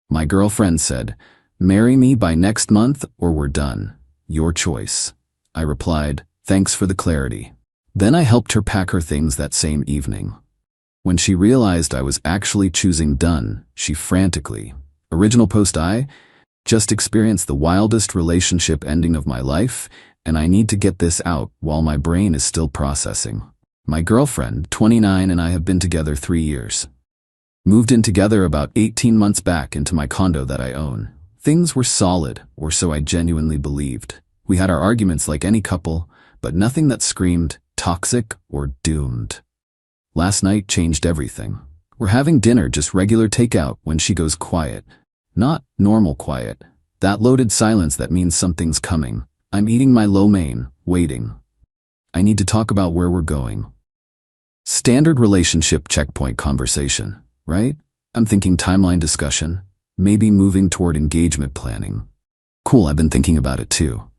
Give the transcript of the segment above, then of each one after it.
My girlfriend said, "Marry me by next month or we're done. Your choice." I replied, "Thanks for the clarity." Then I helped her pack her things that same evening. When she realized I was actually choosing done, she frantically, "Original post, I just experienced the wildest relationship ending of my life, and I need to get this out while my brain is still processing." My girlfriend, 29, and I have been together 3 years. Moved in together about 18 months back into my condo that I own. Things were solid, or so I genuinely believed. We had our arguments like any couple, but nothing that screamed toxic or doomed. Last night changed everything. We're having dinner, just regular takeout, when she goes quiet. Not normal quiet. That loaded silence that means something's coming. I'm eating my lo mein, waiting. I need to talk about where we're going. Standard relationship checkpoint conversation, right? I'm thinking timeline discussion, maybe moving toward engagement planning. Cool, I've been thinking about it too.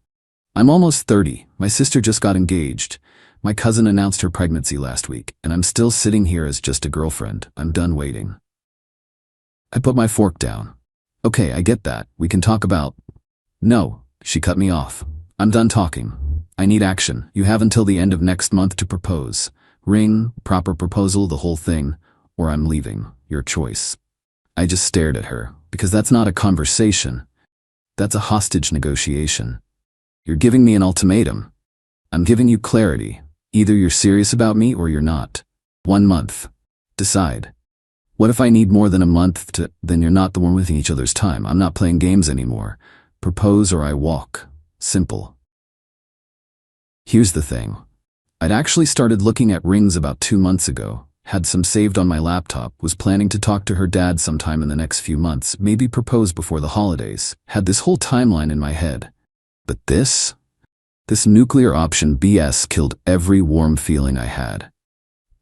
I'm almost 30. My sister just got engaged. My cousin announced her pregnancy last week, and I'm still sitting here as just a girlfriend. I'm done waiting. I put my fork down. "Okay, I get that. We can talk about—" "No," she cut me off. "I'm done talking. I need action. You have until the end of next month to propose. Ring, proper proposal, the whole thing, or I'm leaving. Your choice." I just stared at her, because that's not a conversation. That's a hostage negotiation. You're giving me an ultimatum. I'm giving you clarity. Either you're serious about me or you're not. 1 month. Decide. What if I need more than a month to— Then you're not the one with each other's time. I'm not playing games anymore. Propose or I walk. Simple. Here's the thing. I'd actually started looking at rings about 2 months ago, had some saved on my laptop, was planning to talk to her dad sometime in the next few months, maybe propose before the holidays, had this whole timeline in my head. But this nuclear option BS killed every warm feeling I had.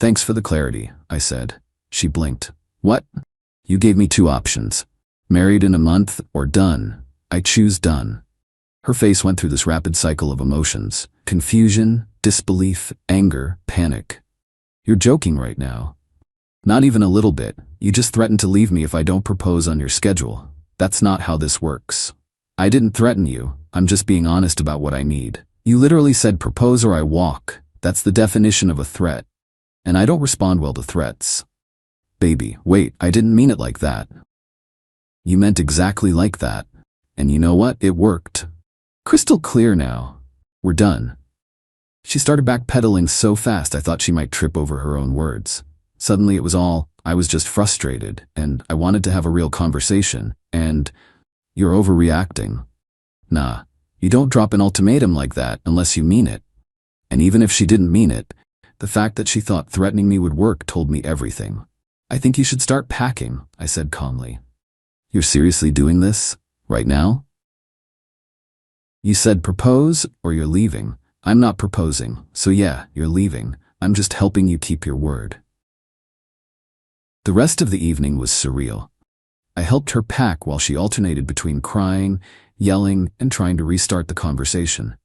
"Thanks for the clarity," I said. She blinked. "What?" "You gave me 2 options. Married in a month or done. I choose done." Her face went through this rapid cycle of emotions. Confusion, disbelief, anger, panic. "You're joking right now." "Not even a little bit. You just threatened to leave me if I don't propose on your schedule. That's not how this works." "I didn't threaten you. I'm just being honest about what I need. You literally said propose or I walk. That's the definition of a threat. And I don't respond well to threats." "Baby, wait, I didn't mean it like that." "You meant exactly like that. And you know what? It worked. Crystal clear now. We're done." She started backpedaling so fast I thought she might trip over her own words. Suddenly it was all, I was just frustrated, and I wanted to have a real conversation, and— "You're overreacting." "Nah, you don't drop an ultimatum like that unless you mean it." And even if she didn't mean it, the fact that she thought threatening me would work told me everything. "I think you should start packing," I said calmly. "You're seriously doing this? Right now?" "You said propose or you're leaving. I'm not proposing, so yeah, you're leaving. I'm just helping you keep your word." The rest of the evening was surreal. I helped her pack while she alternated between crying, yelling, and trying to restart the conversation.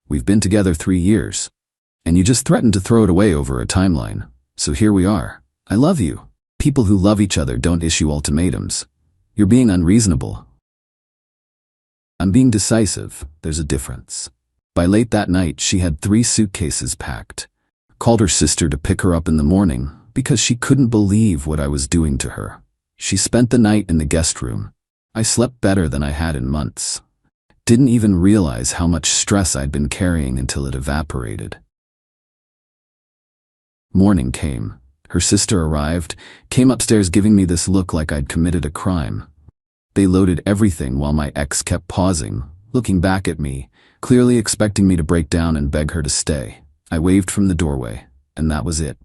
We've been together 3 years. And you just threatened to throw it away over a timeline. So here we are. I love you. People who love each other don't issue ultimatums. You're being unreasonable. I'm being decisive. There's a difference. By late that night, she had 3 suitcases packed. Called her sister to pick her up in the morning because she couldn't believe what I was doing to her. She spent the night in the guest room. I slept better than I had in months. Didn't even realize how much stress I'd been carrying until it evaporated. Morning came. Her sister arrived, came upstairs giving me this look like I'd committed a crime. They loaded everything while my ex kept pausing, looking back at me, clearly expecting me to break down and beg her to stay. I waved from the doorway, and that was it.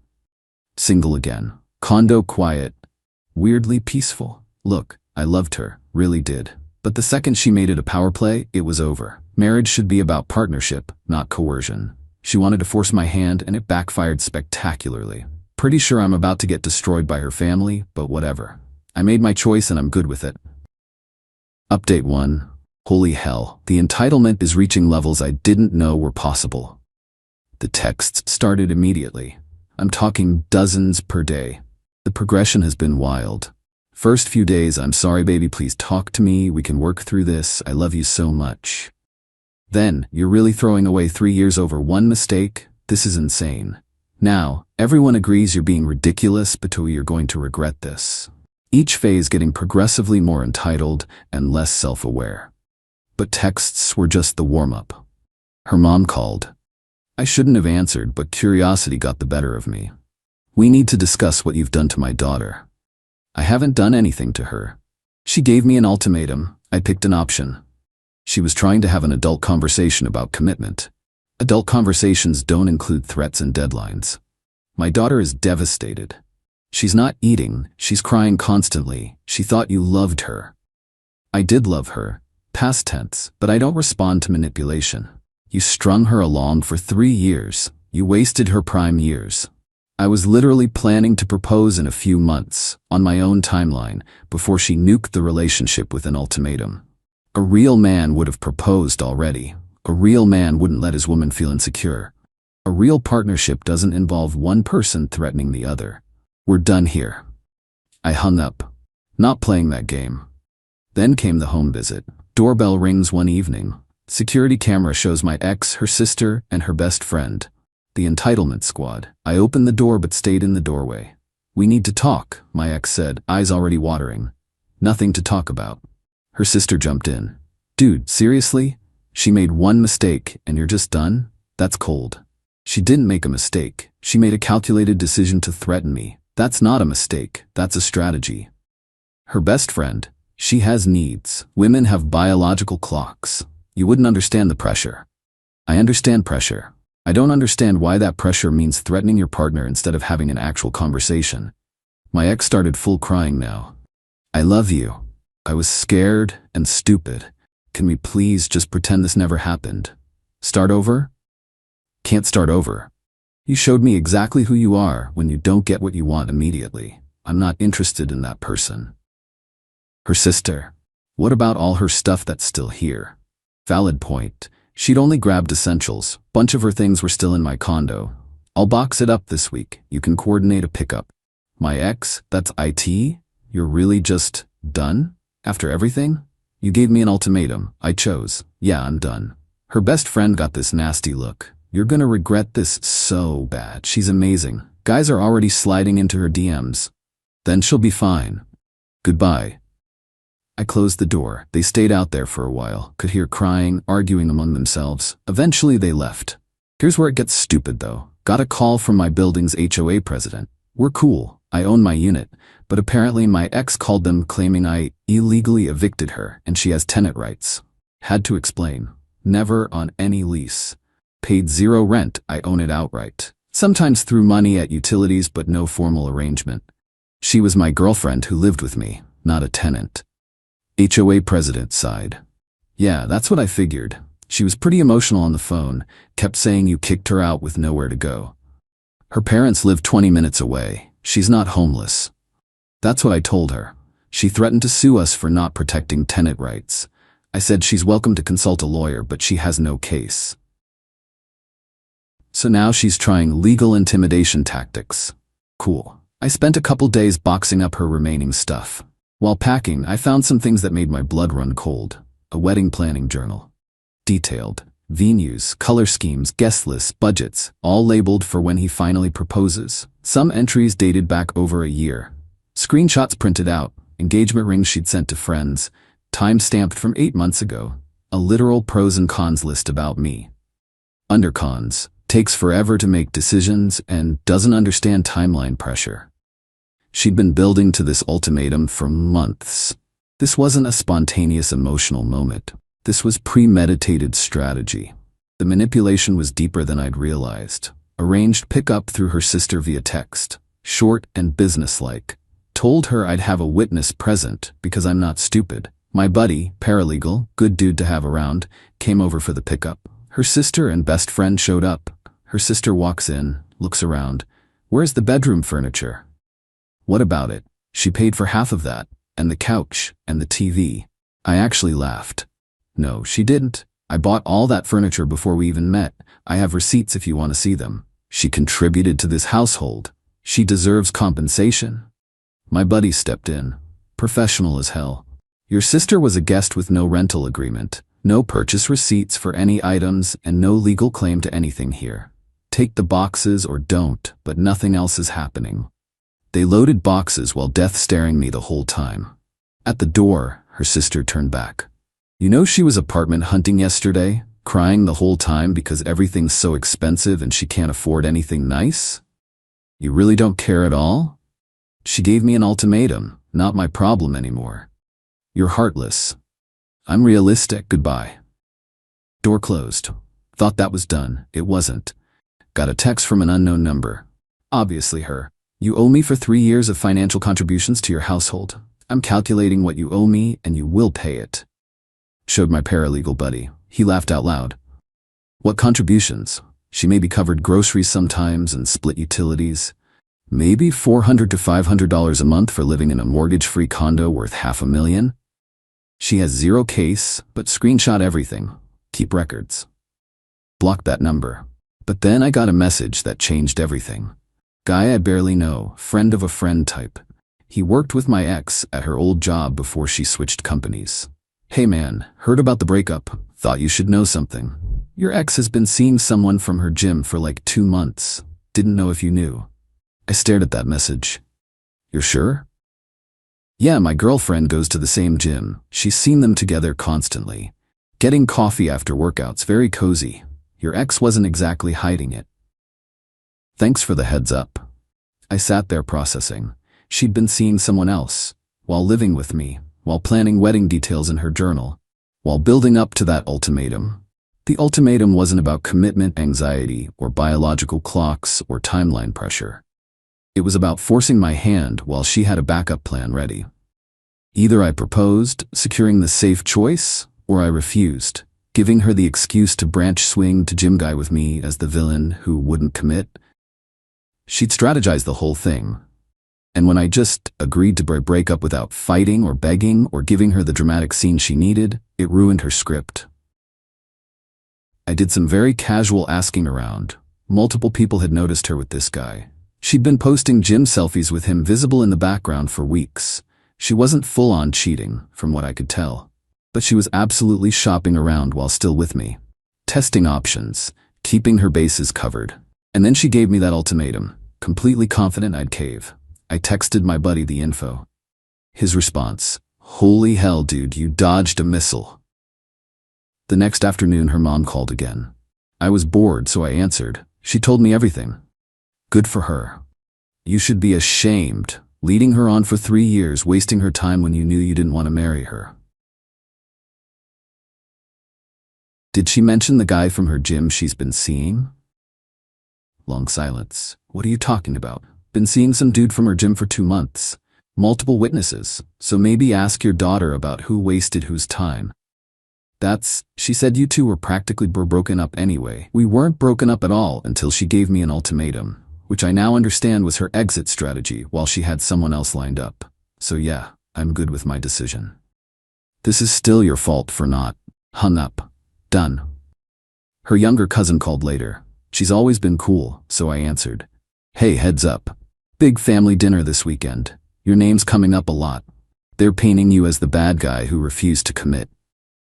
Single again. Condo quiet. Weirdly peaceful. Look, I loved her, really did. But the second she made it a power play, it was over. Marriage should be about partnership, not coercion. She wanted to force my hand, and it backfired spectacularly. Pretty sure I'm about to get destroyed by her family, but whatever. I made my choice and I'm good with it. Update 1. Holy hell, the entitlement is reaching levels I didn't know were possible. The texts started immediately. I'm talking dozens per day. The progression has been wild. First few days, I'm sorry baby, please talk to me, we can work through this, I love you so much. Then, you're really throwing away 3 years over one mistake? This is insane. Now, everyone agrees you're being ridiculous, but you're going to regret this. Each phase getting progressively more entitled and less self-aware. But texts were just the warm-up. Her mom called. I shouldn't have answered, but curiosity got the better of me. We need to discuss what you've done to my daughter. I haven't done anything to her. She gave me an ultimatum. I picked an option. She was trying to have an adult conversation about commitment. Adult conversations don't include threats and deadlines. My daughter is devastated. She's not eating, she's crying constantly. She thought you loved her. I did love her, past tense, but I don't respond to manipulation. You strung her along for 3 years. You wasted her prime years. I was literally planning to propose in a few months, on my own timeline, before she nuked the relationship with an ultimatum. A real man would have proposed already. A real man wouldn't let his woman feel insecure. A real partnership doesn't involve one person threatening the other. We're done here. I hung up. Not playing that game. Then came the home visit. Doorbell rings one evening. Security camera shows my ex, her sister, and her best friend. The entitlement squad. I opened the door but stayed in the doorway. We need to talk, my ex said, eyes already watering. Nothing to talk about. Her sister jumped in. Dude, seriously? She made one mistake and you're just done? That's cold. She didn't make a mistake. She made a calculated decision to threaten me. That's not a mistake. That's a strategy. Her best friend. She has needs. Women have biological clocks. You wouldn't understand the pressure. I understand pressure. I don't understand why that pressure means threatening your partner instead of having an actual conversation. My ex started full crying now. I love you. I was scared and stupid. Can we please just pretend this never happened? Start over? Can't start over. You showed me exactly who you are when you don't get what you want immediately. I'm not interested in that person. Her sister. What about all her stuff that's still here? Valid point. She'd only grabbed essentials. Bunch of her things were still in my condo. I'll box it up this week. You can coordinate a pickup. My ex, that's IT? You're really just done? After everything? You gave me an ultimatum. I chose. Yeah, I'm done. Her best friend got this nasty look. You're gonna regret this so bad. She's amazing. Guys are already sliding into her DMs. Then she'll be fine. Goodbye. I closed the door. They stayed out there for a while. Could hear crying, arguing among themselves. Eventually they left. Here's where it gets stupid though. Got a call from my building's HOA president. We're cool. I own my unit. But apparently my ex called them claiming I illegally evicted her and she has tenant rights. Had to explain. Never on any lease. Paid 0 rent. I own it outright. Sometimes threw money at utilities but no formal arrangement. She was my girlfriend who lived with me, not a tenant. HOA president sighed. Yeah, that's what I figured. She was pretty emotional on the phone, kept saying you kicked her out with nowhere to go. Her parents live 20 minutes away. She's not homeless. That's what I told her. She threatened to sue us for not protecting tenant rights. I said she's welcome to consult a lawyer, but she has no case. So now she's trying legal intimidation tactics. Cool. I spent a couple days boxing up her remaining stuff. While packing, I found some things that made my blood run cold. A wedding planning journal. Detailed. Venues, color schemes, guest lists, budgets, all labeled for when he finally proposes. Some entries dated back over a year. Screenshots printed out, engagement rings she'd sent to friends, time-stamped from 8 months ago. A literal pros and cons list about me. Under cons, takes forever to make decisions and doesn't understand timeline pressure. She'd been building to this ultimatum for months. This wasn't a spontaneous emotional moment. This was premeditated strategy. The manipulation was deeper than I'd realized. Arranged pickup through her sister via text. Short and businesslike. Told her I'd have a witness present because I'm not stupid. My buddy, paralegal, good dude to have around, came over for the pickup. Her sister and best friend showed up. Her sister walks in, looks around. Where's the bedroom furniture? What about it? She paid for half of that, and the couch, and the TV. I actually laughed. No, she didn't. I bought all that furniture before we even met. I have receipts if you want to see them. She contributed to this household. She deserves compensation. My buddy stepped in. Professional as hell. Your sister was a guest with no rental agreement, no purchase receipts for any items, and no legal claim to anything here. Take the boxes or don't, but nothing else is happening. They loaded boxes while death staring me the whole time. At the door, her sister turned back. You know she was apartment hunting yesterday, crying the whole time because everything's so expensive and she can't afford anything nice? You really don't care at all? She gave me an ultimatum, not my problem anymore. You're heartless. I'm realistic, goodbye. Door closed. Thought that was done. It wasn't. Got a text from an unknown number. Obviously her. You owe me for 3 years of financial contributions to your household. I'm calculating what you owe me and you will pay it. Showed my paralegal buddy. He laughed out loud. What contributions? She maybe covered groceries sometimes and split utilities. Maybe $400 to $500 a month for living in a mortgage-free condo worth $500,000. She has zero case, but screenshot everything. Keep records. Blocked that number. But then I got a message that changed everything. Guy I barely know, friend of a friend type. He worked with my ex at her old job before she switched companies. Hey man, heard about the breakup. Thought you should know something. Your ex has been seeing someone from her gym for like 2 months. Didn't know if you knew. I stared at that message. You're sure? Yeah, my girlfriend goes to the same gym. She's seen them together constantly. Getting coffee after workouts, very cozy. Your ex wasn't exactly hiding it. Thanks for the heads up. I sat there processing. She'd been seeing someone else, while living with me, while planning wedding details in her journal, while building up to that ultimatum. The ultimatum wasn't about commitment anxiety or biological clocks or timeline pressure. It was about forcing my hand while she had a backup plan ready. Either I proposed, securing the safe choice, or I refused, giving her the excuse to branch swing to gym guy with me as the villain who wouldn't commit. She'd strategized the whole thing. And when I just agreed to break up without fighting or begging or giving her the dramatic scene she needed, it ruined her script. I did some very casual asking around. Multiple people had noticed her with this guy. She'd been posting gym selfies with him visible in the background for weeks. She wasn't full-on cheating, from what I could tell. But she was absolutely shopping around while still with me. Testing options, keeping her bases covered. And then she gave me that ultimatum, completely confident I'd cave. I texted my buddy the info. His response, holy hell dude, you dodged a missile. The next afternoon her mom called again. I was bored so I answered. She told me everything. Good for her. You should be ashamed, leading her on for 3 years, wasting her time when you knew you didn't want to marry her. Did she mention the guy from her gym she's been seeing? Long silence. What are you talking about? Been seeing some dude from her gym for 2 months. Multiple witnesses, so maybe ask your daughter about who wasted whose time. She said you two were practically broken up anyway. We weren't broken up at all until she gave me an ultimatum, which I now understand was her exit strategy while she had someone else lined up. So yeah, I'm good with my decision. This is still your fault for not. Hung up. Done. Her younger cousin called later. She's always been cool, so I answered. Hey, heads up. Big family dinner this weekend. Your name's coming up a lot. They're painting you as the bad guy who refused to commit.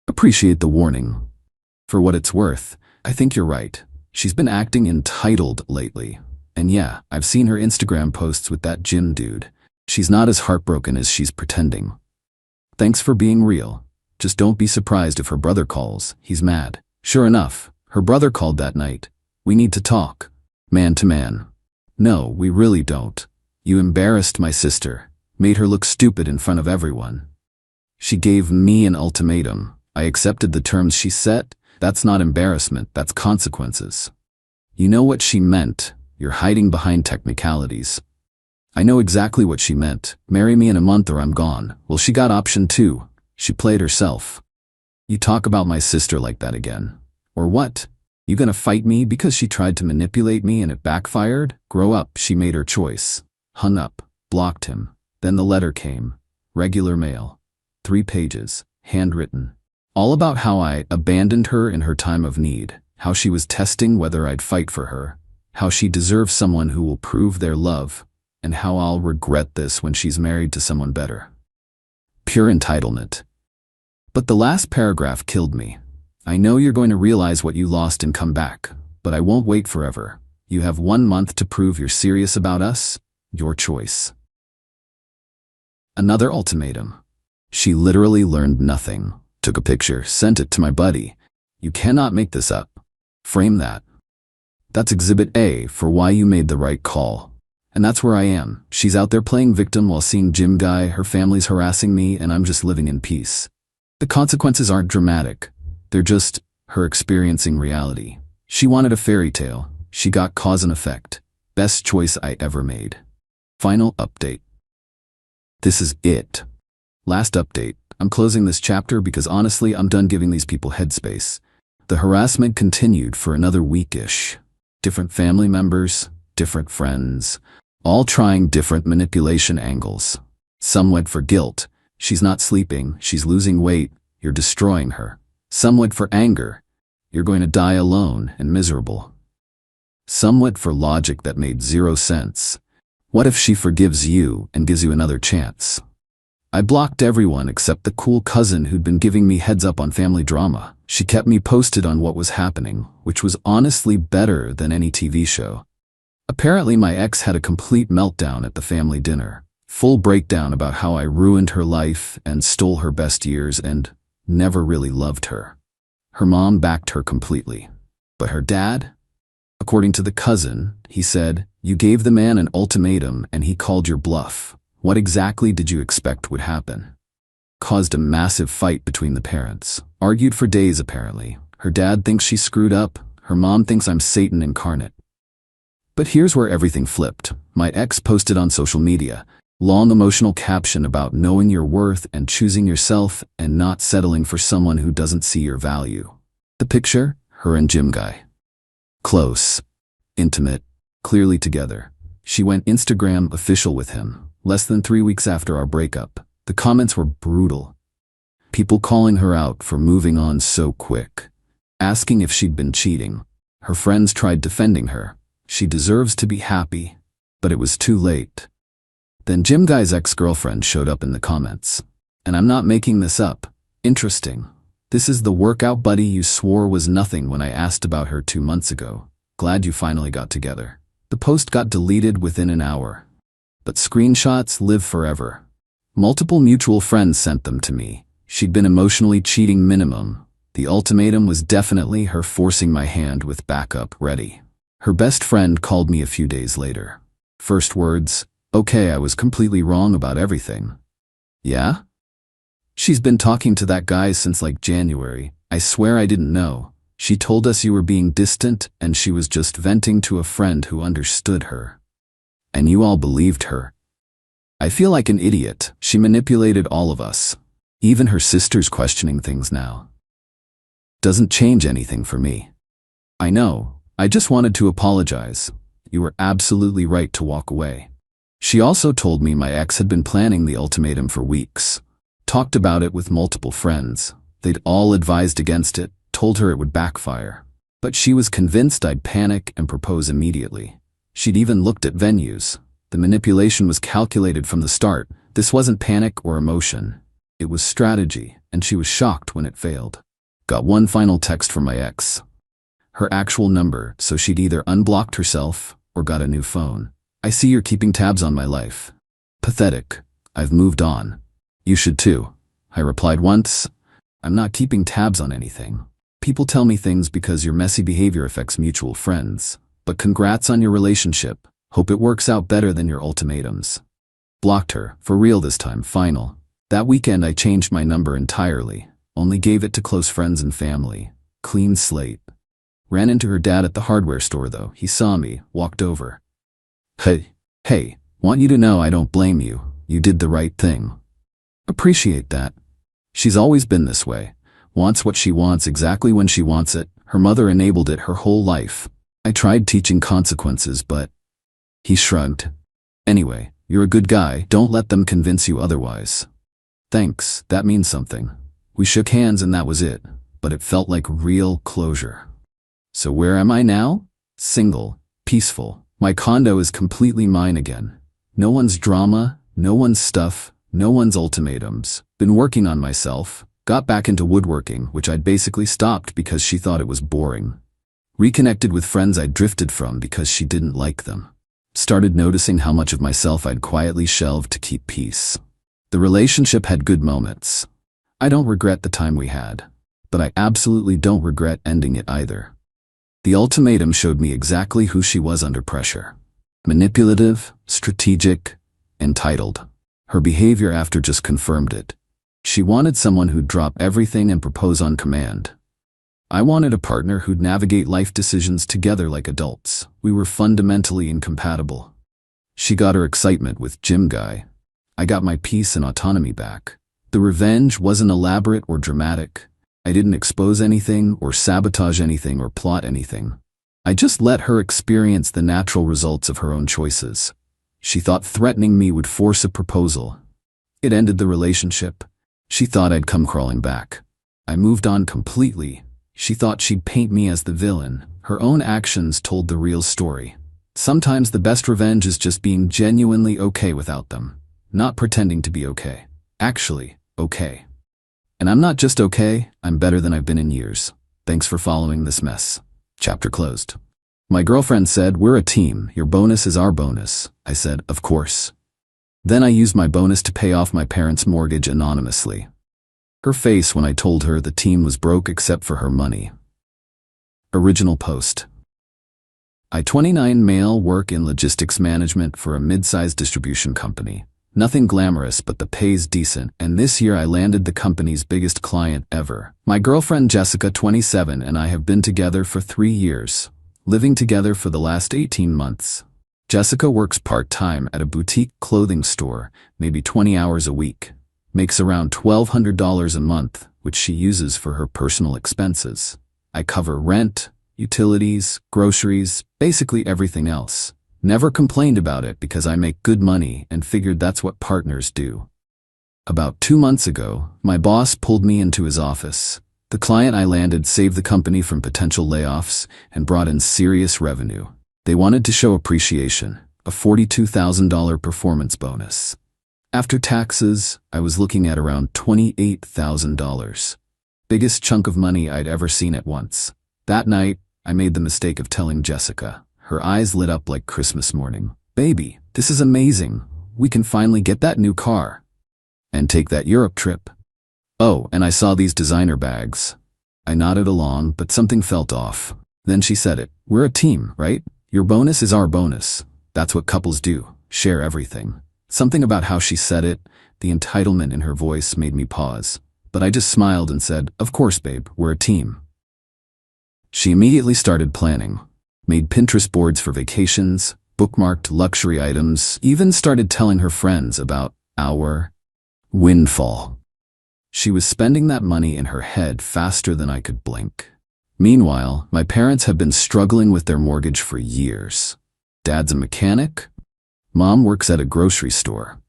Appreciate the warning. For what it's worth, I think you're right. She's been acting entitled lately. And yeah, I've seen her Instagram posts with that gym dude. She's not as heartbroken as she's pretending. Thanks for being real. Just don't be surprised if her brother calls. He's mad. Sure enough, her brother called that night. We need to talk. Man to man. No, we really don't. You embarrassed my sister. Made her look stupid in front of everyone. She gave me an ultimatum. I accepted the terms she set. That's not embarrassment, that's consequences. You know what she meant. You're hiding behind technicalities. I know exactly what she meant. Marry me in a month or I'm gone. Well, she got option 2. She played herself. You talk about my sister like that again. Or what? You gonna fight me because she tried to manipulate me and it backfired? Grow up, she made her choice. Hung up, blocked him. Then the letter came. Regular mail. 3 pages, handwritten. All about how I abandoned her in her time of need, how she was testing whether I'd fight for her, how she deserves someone who will prove their love, and how I'll regret this when she's married to someone better. Pure entitlement. But the last paragraph killed me. I know you're going to realize what you lost and come back, but I won't wait forever. You have 1 month to prove you're serious about us. Your choice. Another ultimatum. She literally learned nothing. Took a picture, sent it to my buddy. You cannot make this up. Frame that. That's exhibit A for why you made the right call. And that's where I am. She's out there playing victim while seeing Gym Guy, her family's harassing me, and I'm just living in peace. The consequences aren't dramatic. They're just her experiencing reality. She wanted a fairy tale. She got cause and effect. Best choice I ever made. Final update. This is it. Last update. I'm closing this chapter because honestly, I'm done giving these people headspace. The harassment continued for another week-ish. Different family members, different friends, all trying different manipulation angles. Some went for guilt. She's not sleeping, she's losing weight, you're destroying her. Some went for anger. You're going to die alone and miserable. Some went for logic that made 0 sense. What if she forgives you and gives you another chance? I blocked everyone except the cool cousin who'd been giving me heads up on family drama. She kept me posted on what was happening, which was honestly better than any TV show. Apparently my ex had a complete meltdown at the family dinner. Full breakdown about how I ruined her life and stole her best years and never really loved her. Her mom backed her completely. But her dad? According to the cousin, he said, "You gave the man an ultimatum and he called your bluff. What exactly did you expect would happen?" Caused a massive fight between the parents. Argued for days apparently. Her dad thinks she screwed up. Her mom thinks I'm Satan incarnate. But here's where everything flipped. My ex posted on social media. Long emotional caption about knowing your worth and choosing yourself and not settling for someone who doesn't see your value. The picture? Her and Gym Guy. Close. Intimate. Clearly together. She went Instagram official with him. Less than 3 weeks after our breakup. The comments were brutal. People calling her out for moving on so quick. Asking if she'd been cheating. Her friends tried defending her. She deserves to be happy. But it was too late. Then Gym Guy's ex-girlfriend showed up in the comments. And I'm not making this up. Interesting. This is the workout buddy you swore was nothing when I asked about her 2 months ago. Glad you finally got together. The post got deleted within an hour. But screenshots live forever. Multiple mutual friends sent them to me. She'd been emotionally cheating minimum. The ultimatum was definitely her forcing my hand with backup ready. Her best friend called me a few days later. First words, "Okay, I was completely wrong about everything." Yeah? She's been talking to that guy since like January. I swear I didn't know. She told us you were being distant and she was just venting to a friend who understood her. And you all believed her. I feel like an idiot. She manipulated all of us. Even her sister's questioning things now. Doesn't change anything for me. I know. I just wanted to apologize. You were absolutely right to walk away. She also told me my ex had been planning the ultimatum for weeks. Talked about it with multiple friends. They'd all advised against it, told her it would backfire. But she was convinced I'd panic and propose immediately. She'd even looked at venues. The manipulation was calculated from the start. This wasn't panic or emotion. It was strategy, and she was shocked when it failed. Got one final text from my ex. Her actual number, so she'd either unblocked herself or got a new phone. "I see you're keeping tabs on my life. Pathetic. I've moved on. You should too." I replied once. "I'm not keeping tabs on anything. People tell me things because your messy behavior affects mutual friends. But congrats on your relationship. Hope it works out better than your ultimatums." Blocked her, for real this time, final. That weekend I changed my number entirely. Only gave it to close friends and family. Clean slate. Ran into her dad at the hardware store though. He saw me, walked over. Hey, want you to know I don't blame you. You did the right thing. Appreciate that. She's always been this way. Wants what she wants exactly when she wants it. Her mother enabled it her whole life. I tried teaching consequences, but he shrugged. Anyway, you're a good guy. Don't let them convince you otherwise. Thanks, that means something. We shook hands and that was it, but it felt like real closure. So where am I now? Single, peaceful. My condo is completely mine again. No one's drama, no one's stuff, no one's ultimatums. Been working on myself, got back into woodworking, which I'd basically stopped because she thought it was boring. Reconnected with friends I'd drifted from because she didn't like them. Started noticing how much of myself I'd quietly shelved to keep peace. The relationship had good moments. I don't regret the time we had, but I absolutely don't regret ending it either. The ultimatum showed me exactly who she was under pressure. Manipulative, strategic, entitled. Her behavior after just confirmed it. She wanted someone who'd drop everything and propose on command. I wanted a partner who'd navigate life decisions together like adults. We were fundamentally incompatible. She got her excitement with Gym Guy. I got my peace and autonomy back. The revenge wasn't elaborate or dramatic. I didn't expose anything or sabotage anything or plot anything. I just let her experience the natural results of her own choices. She thought threatening me would force a proposal. It ended the relationship. She thought I'd come crawling back. I moved on completely. She thought she'd paint me as the villain. Her own actions told the real story. Sometimes the best revenge is just being genuinely okay without them. Not pretending to be okay. Actually, okay. And I'm not just okay, I'm better than I've been in years. Thanks for following this mess. Chapter closed. My girlfriend said, "We're a team. Your bonus is our bonus." I said, "Of course." Then I used my bonus to pay off my parents' mortgage anonymously. Her face when I told her the team was broke except for her money. Original post. I 29 male work in logistics management for a mid-sized distribution company. Nothing glamorous, but the pay's decent, and this year I landed the company's biggest client ever. My girlfriend Jessica, 27, and I have been together for 3 years, living together for the last 18 months. Jessica works part-time at a boutique clothing store, maybe 20 hours a week. Makes around $1,200 a month, which she uses for her personal expenses. I cover rent, utilities, groceries, basically everything else. Never complained about it because I make good money and figured that's what partners do. About 2 months ago, my boss pulled me into his office. The client I landed saved the company from potential layoffs and brought in serious revenue. They wanted to show appreciation, a $42,000 performance bonus. After taxes, I was looking at around $28,000. Biggest chunk of money I'd ever seen at once. That night, I made the mistake of telling Jessica. Her eyes lit up like Christmas morning. "Baby, this is amazing. We can finally get that new car. And take that Europe trip. Oh, and I saw these designer bags." I nodded along, but something felt off. Then she said it. "We're a team, right? Your bonus is our bonus. That's what couples do. Share everything." Something about how she said it, the entitlement in her voice, made me pause. But I just smiled and said, "Of course, babe, we're a team." She immediately started planning. Made Pinterest boards for vacations, bookmarked luxury items, even started telling her friends about our windfall. She was spending that money in her head faster than I could blink. Meanwhile, my parents have been struggling with their mortgage for years. Dad's a mechanic. Mom works at a grocery store.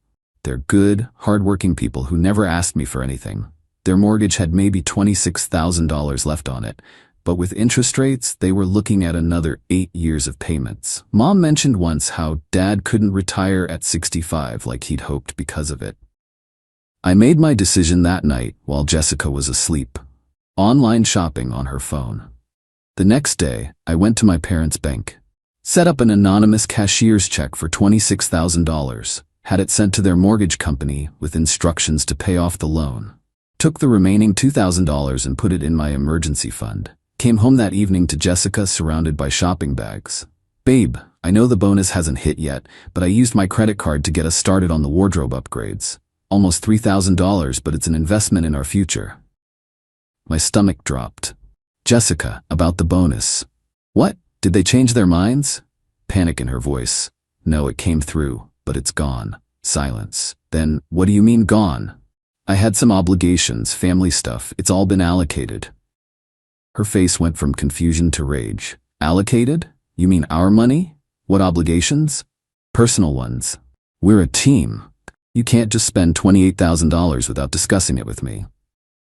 They're good, hardworking people who never asked me for anything. Their mortgage had maybe $26,000 left on it, but with interest rates, they were looking at another 8 years of payments. Mom mentioned once how Dad couldn't retire at 65 like he'd hoped because of it. I made my decision that night while Jessica was asleep, online shopping on her phone. The next day, I went to my parents' bank. Set up an anonymous cashier's check for $26,000, had it sent to their mortgage company with instructions to pay off the loan. Took the remaining $2,000 and put it in my emergency fund. Came home that evening to Jessica surrounded by shopping bags. "Babe, I know the bonus hasn't hit yet, but I used my credit card to get us started on the wardrobe upgrades. Almost $3,000, but it's an investment in our future." My stomach dropped. "Jessica, about the bonus." "What? Did they change their minds?" Panic in her voice. "No, it came through, but it's gone." Silence. "Then, what do you mean gone?" "I had some obligations, family stuff. It's all been allocated." Her face went from confusion to rage. "Allocated? You mean our money? What obligations?" "Personal ones. We're a team. You can't just spend $28,000 without discussing it with me."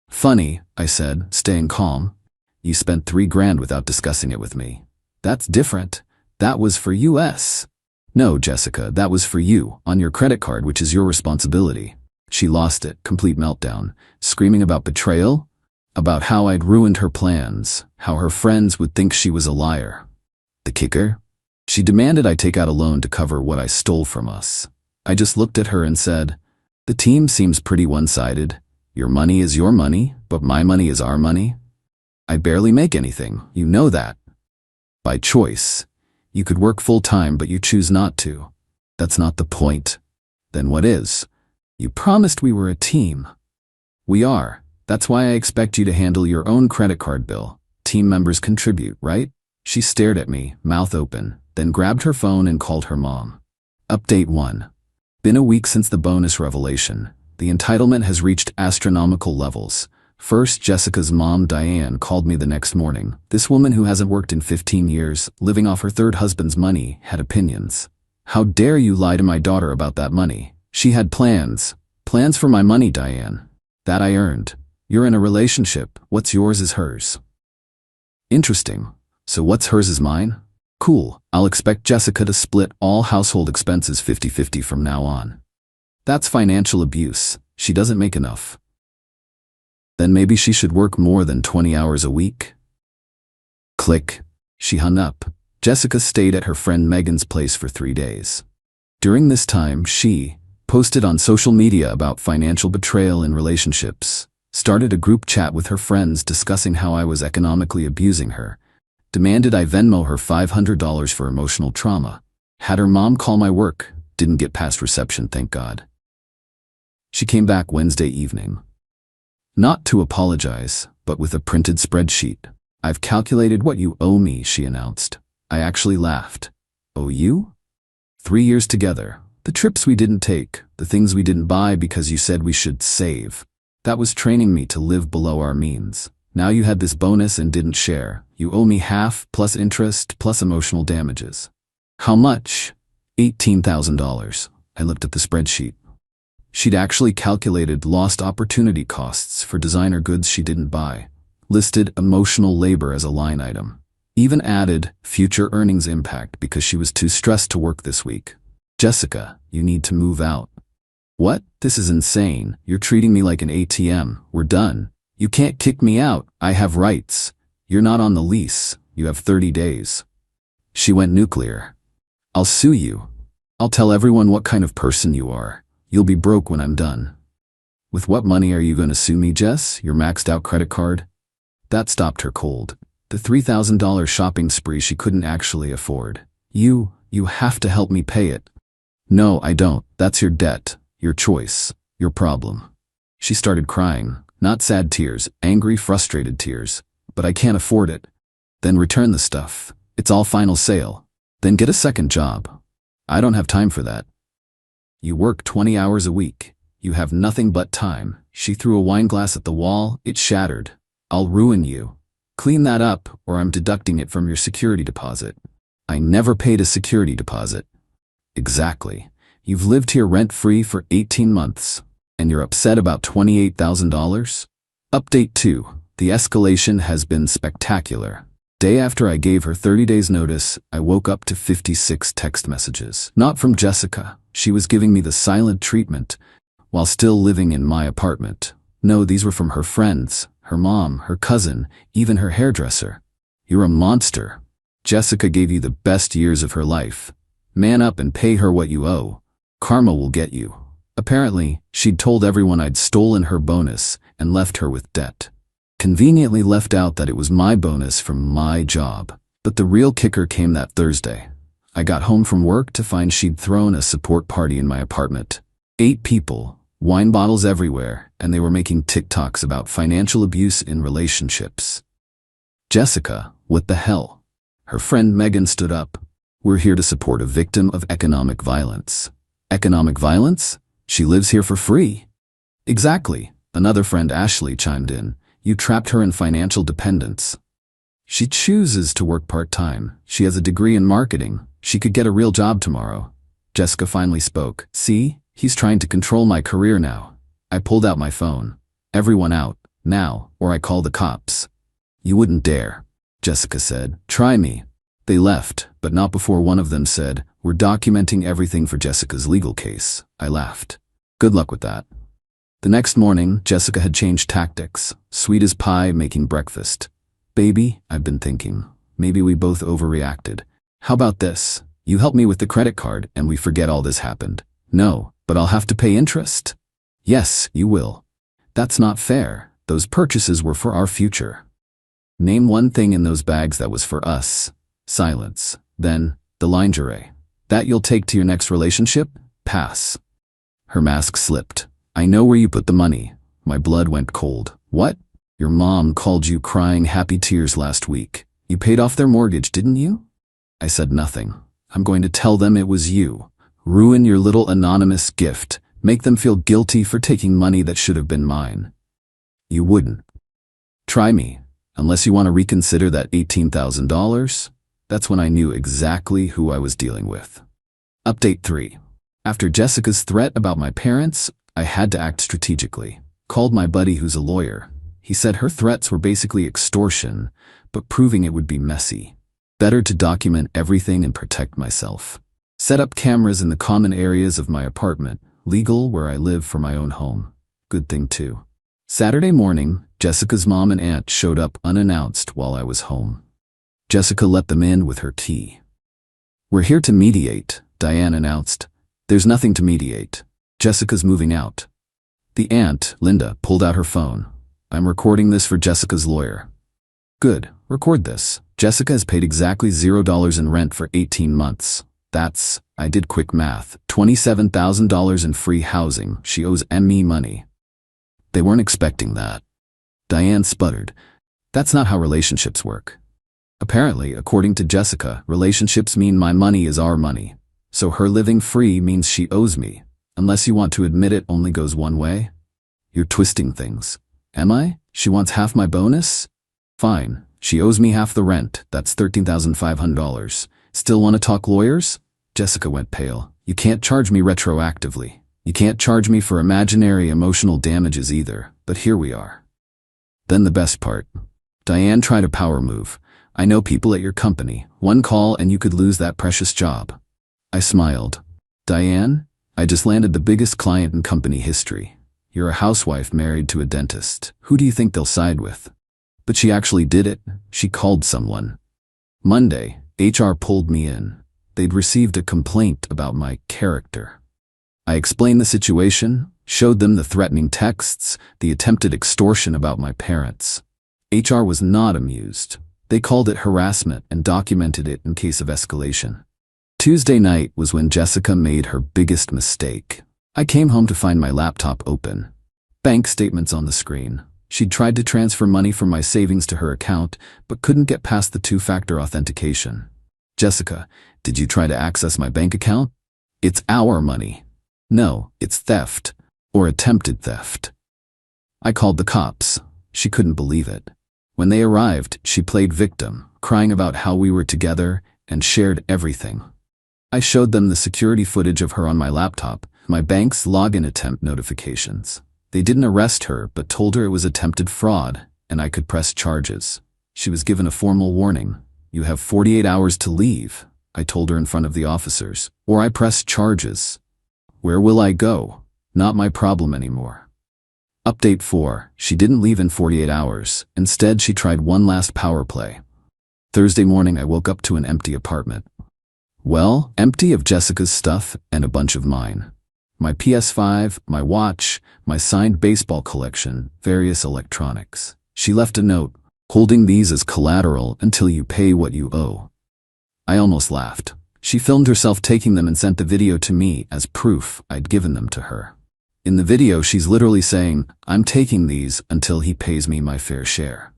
"Funny," I said, staying calm. "You spent $3,000 without discussing it with me. That's different. That was for US." "No, Jessica, that was for you, on your credit card, which is your responsibility." She lost it, complete meltdown, screaming about betrayal, about how I'd ruined her plans, how her friends would think she was a liar. The kicker? She demanded I take out a loan to cover what I stole from us. I just looked at her and said, "The team seems pretty one-sided. Your money is your money, but my money is our money. I barely make anything, you know that. By choice. You could work full-time, but you choose not to. That's not the point. Then what is? You promised we were a team." "We are. That's why I expect you to handle your own credit card bill. Team members contribute, right?" She stared at me, mouth open, then grabbed her phone and called her mom. Update 1. Been a week since the bonus revelation. The entitlement has reached astronomical levels. First, Jessica's mom, Diane, called me the next morning. This woman who hasn't worked in 15 years, living off her third husband's money, had opinions. "How dare you lie to my daughter about that money? She had plans. Plans for my money, Diane. That I earned. You're in a relationship. What's yours is hers." Interesting. So what's hers is mine? Cool. I'll expect Jessica to split all household expenses 50-50 from now on. That's financial abuse. She doesn't make enough. Then maybe she should work more than 20 hours a week? Click. She hung up. Jessica stayed at her friend Megan's place for 3 days. During this time, she posted on social media about financial betrayal in relationships, started a group chat with her friends discussing how I was economically abusing her, demanded I Venmo her $500 for emotional trauma, had her mom call my work, didn't get past reception, thank God. She came back Wednesday evening. Not to apologize, but with a printed spreadsheet. "I've calculated what you owe me," she announced. I actually laughed. "Owe you?" 3 years together. The trips we didn't take, the things we didn't buy because you said we should save. That was training me to live below our means. Now you had this bonus and didn't share. You owe me half, plus interest, plus emotional damages. How much? $18,000. I looked at the spreadsheet. She'd actually calculated lost opportunity costs for designer goods she didn't buy, listed emotional labor as a line item, even added future earnings impact because she was too stressed to work this week. "Jessica, you need to move out." "What? This is insane. You're treating me like an ATM. We're done. You can't kick me out. I have rights. You're not on the lease. You have 30 days. She went nuclear. "I'll sue you. I'll tell everyone what kind of person you are. You'll be broke when I'm done." "With what money are you going to sue me, Jess? Your maxed out credit card?" That stopped her cold. The $3,000 shopping spree she couldn't actually afford. You have to help me pay it." "No, I don't. That's your debt. Your choice. Your problem." She started crying. Not sad tears, angry, frustrated tears. "But I can't afford it." "Then return the stuff. It's all final sale. Then get a second job." "I don't have time for that." "You work 20 hours a week. You have nothing but time." She threw a wine glass at the wall. It shattered. "I'll ruin you. Clean that up, or I'm deducting it from your security deposit." "I never paid a security deposit." "Exactly. You've lived here rent-free for 18 months. And you're upset about $28,000? Update 2. The escalation has been spectacular. Day after I gave her 30 days notice, I woke up to 56 text messages. Not from Jessica. She was giving me the silent treatment while still living in my apartment. No, these were from her friends, her mom, her cousin, even her hairdresser. "You're a monster. Jessica gave you the best years of her life. Man up and pay her what you owe. Karma will get you." Apparently, she'd told everyone I'd stolen her bonus and left her with debt. Conveniently left out that it was my bonus from my job. But the real kicker came that Thursday. I got home from work to find she'd thrown a support party in my apartment. 8 people, wine bottles everywhere, and they were making TikToks about financial abuse in relationships. "Jessica, what the hell?" Her friend Megan stood up. "We're here to support a victim of economic violence." "Economic violence? She lives here for free." "Exactly." Another friend, Ashley, chimed in. "You trapped her in financial dependence. She chooses to work part-time. She has a degree in marketing. She could get a real job tomorrow." Jessica finally spoke. "See, he's trying to control my career now." I pulled out my phone. "Everyone out, now, or I call the cops." "You wouldn't dare," Jessica said. "Try me." They left, but not before one of them said, "We're documenting everything for Jessica's legal case." I laughed. "Good luck with that." The next morning, Jessica had changed tactics, sweet as pie, making breakfast. Baby, I've been thinking, maybe we both overreacted. How about this? You help me with the credit card and we forget all this happened. No, but I'll have to pay interest. Yes, you will. That's not fair. Those purchases were for our future. Name one thing in those bags that was for us. Silence. Then, the lingerie. That you'll take to your next relationship? Pass. Her mask slipped. I know where you put the money. My blood went cold. What? Your mom called you crying happy tears last week. You paid off their mortgage, didn't you? I said nothing. I'm going to tell them it was you. Ruin your little anonymous gift. Make them feel guilty for taking money that should have been mine. You wouldn't. Try me. Unless you want to reconsider that $18,000. That's when I knew exactly who I was dealing with. Update 3. After Jessica's threat about my parents, I had to act strategically. Called my buddy who's a lawyer. He said her threats were basically extortion, but proving it would be messy. Better to document everything and protect myself. Set up cameras in the common areas of my apartment, legal where I live for my own home. Good thing too. Saturday morning, Jessica's mom and aunt showed up unannounced while I was home. Jessica let them in with her tea. We're here to mediate, Diane announced. There's nothing to mediate. Jessica's moving out. The aunt, Linda, pulled out her phone. I'm recording this for Jessica's lawyer. Good, record this. Jessica has paid exactly $0 in rent for 18 months. That's, I did quick math, $27,000 in free housing. She owes me money. They weren't expecting that. Diane sputtered. That's not how relationships work. Apparently, according to Jessica, relationships mean my money is our money. So her living free means she owes me. Unless you want to admit it only goes one way. You're twisting things. Am I? She wants half my bonus? Fine. She owes me half the rent. That's $13,500. Still want to talk lawyers? Jessica went pale. You can't charge me retroactively. You can't charge me for imaginary emotional damages either. But here we are. Then the best part. Diane tried a power move. I know people at your company. One call and you could lose that precious job. I smiled. Diane? I just landed the biggest client in company history. You're a housewife married to a dentist. Who do you think they'll side with? But she actually did it. She called someone. Monday, HR pulled me in. They'd received a complaint about my character. I explained the situation, showed them the threatening texts, the attempted extortion about my parents. HR was not amused. They called it harassment and documented it in case of escalation. Tuesday night was when Jessica made her biggest mistake. I came home to find my laptop open. Bank statements on the screen. She'd tried to transfer money from my savings to her account, but couldn't get past the two-factor authentication. Jessica, did you try to access my bank account? It's our money. No, it's theft. Or attempted theft. I called the cops. She couldn't believe it. When they arrived, she played victim, crying about how we were together and shared everything. I showed them the security footage of her on my laptop, my bank's login attempt notifications. They didn't arrest her, but told her it was attempted fraud, and I could press charges. She was given a formal warning. You have 48 hours to leave, I told her in front of the officers, or I press charges. Where will I go? Not my problem anymore. Update 4. She didn't leave in 48 hours. Instead, she tried one last power play. Thursday morning, I woke up to an empty apartment. Well, empty of Jessica's stuff and a bunch of mine. My PS5, my watch, my signed baseball collection, various electronics. She left a note, holding these as collateral until you pay what you owe. I almost laughed. She filmed herself taking them and sent the video to me as proof I'd given them to her. In the video, she's literally saying, I'm taking these until he pays me my fair share.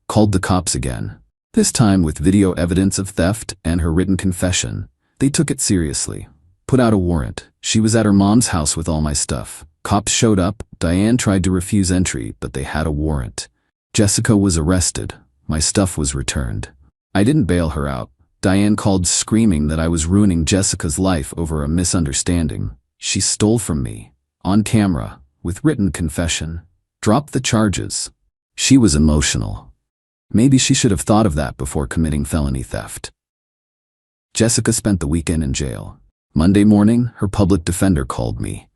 Called the cops again. This time with video evidence of theft and her written confession. They took it seriously. Put out a warrant. She was at her mom's house with all my stuff. Cops showed up. Diane tried to refuse entry, but they had a warrant. Jessica was arrested. My stuff was returned. I didn't bail her out. Diane called screaming that I was ruining Jessica's life over a misunderstanding. She stole from me. On camera, with written confession. Dropped the charges. She was emotional. Maybe she should have thought of that before committing felony theft. Jessica spent the weekend in jail. Monday morning, her public defender called me.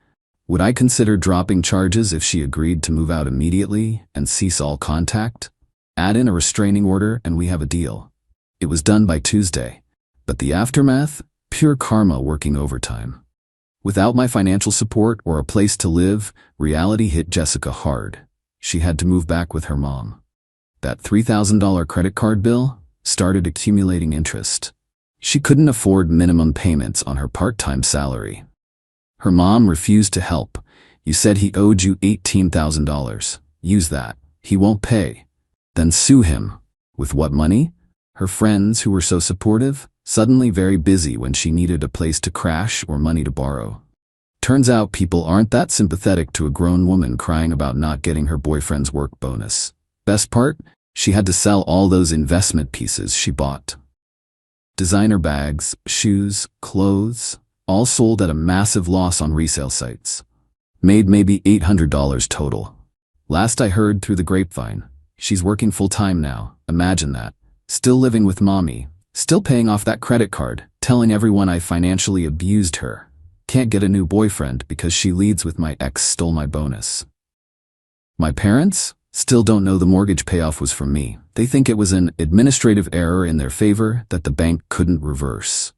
Would I consider dropping charges if she agreed to move out immediately and cease all contact? Add in a restraining order and we have a deal. It was done by Tuesday, but the aftermath? Pure karma working overtime. Without my financial support or a place to live, reality hit Jessica hard. She had to move back with her mom. That $3,000 credit card bill started accumulating interest. She couldn't afford minimum payments on her part-time salary. Her mom refused to help. You said he owed you $18,000. Use that. He won't pay. Then sue him. With what money? Her friends, who were so supportive, suddenly very busy when she needed a place to crash or money to borrow. Turns out people aren't that sympathetic to a grown woman crying about not getting her boyfriend's work bonus. Best part? She had to sell all those investment pieces she bought. Designer bags, shoes, clothes, all sold at a massive loss on resale sites. Made maybe $800 total. Last I heard through the grapevine, she's working full-time now. Imagine that. Still living with mommy. Still paying off that credit card, telling everyone I financially abused her. Can't get a new boyfriend because she leads with my ex stole my bonus. My parents still don't know the mortgage payoff was from me. They think it was an administrative error in their favor that the bank couldn't reverse.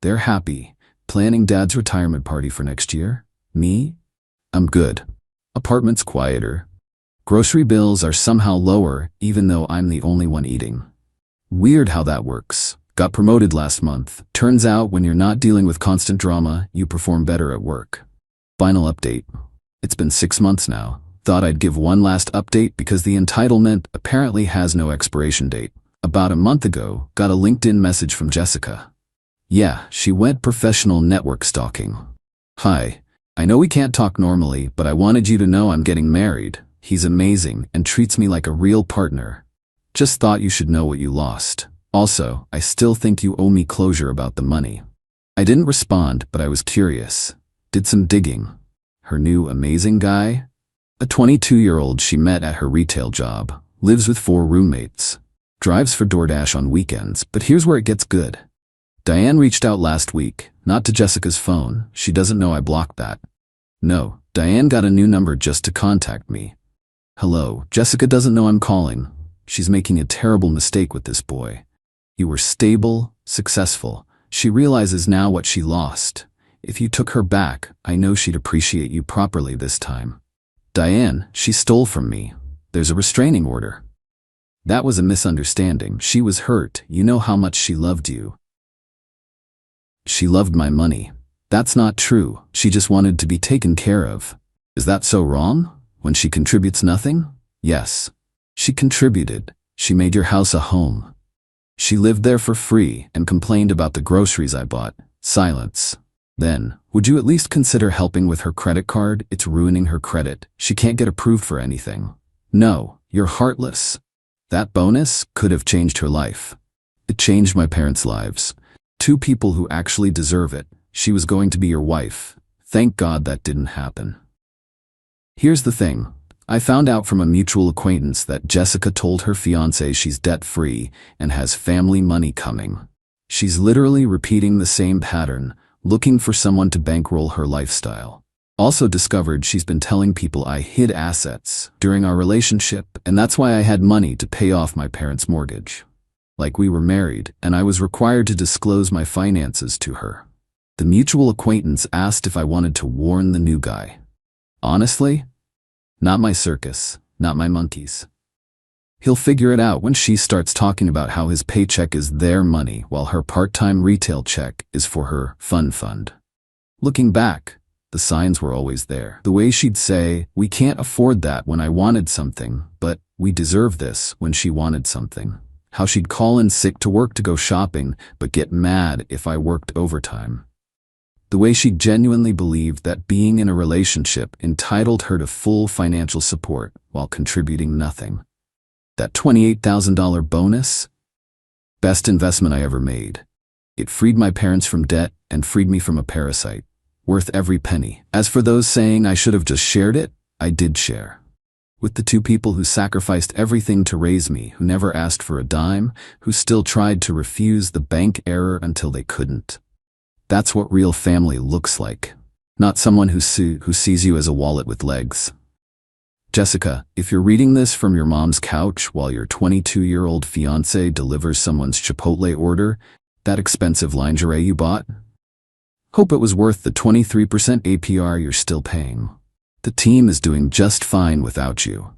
They're happy, planning dad's retirement party for next year. Me? I'm good. Apartment's quieter. Grocery bills are somehow lower even though I'm the only one eating. Weird how that works. Got promoted last month. Turns out when you're not dealing with constant drama, you perform better at work. Final update. It's been 6 months now. Thought I'd give one last update because the entitlement apparently has no expiration date. About a month ago, got a LinkedIn message from Jessica. Yeah, she went professional network stalking. Hi, I know we can't talk normally, but I wanted you to know I'm getting married. He's amazing and treats me like a real partner. Just thought you should know what you lost. Also, I still think you owe me closure about the money. I didn't respond, but I was curious. Did some digging. Her new amazing guy? A 22-year-old she met at her retail job. Lives with 4 roommates. Drives for DoorDash on weekends, but here's where it gets good. Diane reached out last week, not to Jessica's phone. She doesn't know I blocked that. No, Diane got a new number just to contact me. Hello, Jessica doesn't know I'm calling. She's making a terrible mistake with this boy. You were stable, successful. She realizes now what she lost. If you took her back, I know she'd appreciate you properly this time. Diane, she stole from me. There's a restraining order. That was a misunderstanding. She was hurt. You know how much she loved you. She loved my money. That's not true. She just wanted to be taken care of. Is that so wrong? When she contributes nothing? Yes. She contributed. She made your house a home. She lived there for free and complained about the groceries I bought. Silence. Then, would you at least consider helping with her credit card? It's ruining her credit. She can't get approved for anything. No, you're heartless. That bonus could have changed her life. It changed my parents' lives. 2 people who actually deserve it. She was going to be your wife. Thank God that didn't happen. Here's the thing. I found out from a mutual acquaintance that Jessica told her fiancé she's debt-free and has family money coming. She's literally repeating the same pattern, looking for someone to bankroll her lifestyle. Also discovered she's been telling people I hid assets during our relationship, and that's why I had money to pay off my parents' mortgage. Like we were married, and I was required to disclose my finances to her. The mutual acquaintance asked if I wanted to warn the new guy. Honestly? Not my circus, not my monkeys. He'll figure it out when she starts talking about how his paycheck is their money while her part-time retail check is for her fun fund. Looking back, the signs were always there. The way she'd say, we can't afford that when I wanted something, but we deserve this when she wanted something. How she'd call in sick to work to go shopping, but get mad if I worked overtime. The way she genuinely believed that being in a relationship entitled her to full financial support while contributing nothing. That $28,000 bonus? Best investment I ever made. It freed my parents from debt and freed me from a parasite. Worth every penny. As for those saying I should have just shared it, I did share. With the 2 people who sacrificed everything to raise me, who never asked for a dime, who still tried to refuse the bank error until they couldn't. That's what real family looks like. not someone who sees you as a wallet with legs. Jessica, if you're reading this from your mom's couch while your 22-year-old fiancé delivers someone's Chipotle order, that expensive lingerie you bought, hope it was worth the 23% APR you're still paying. The team is doing just fine without you.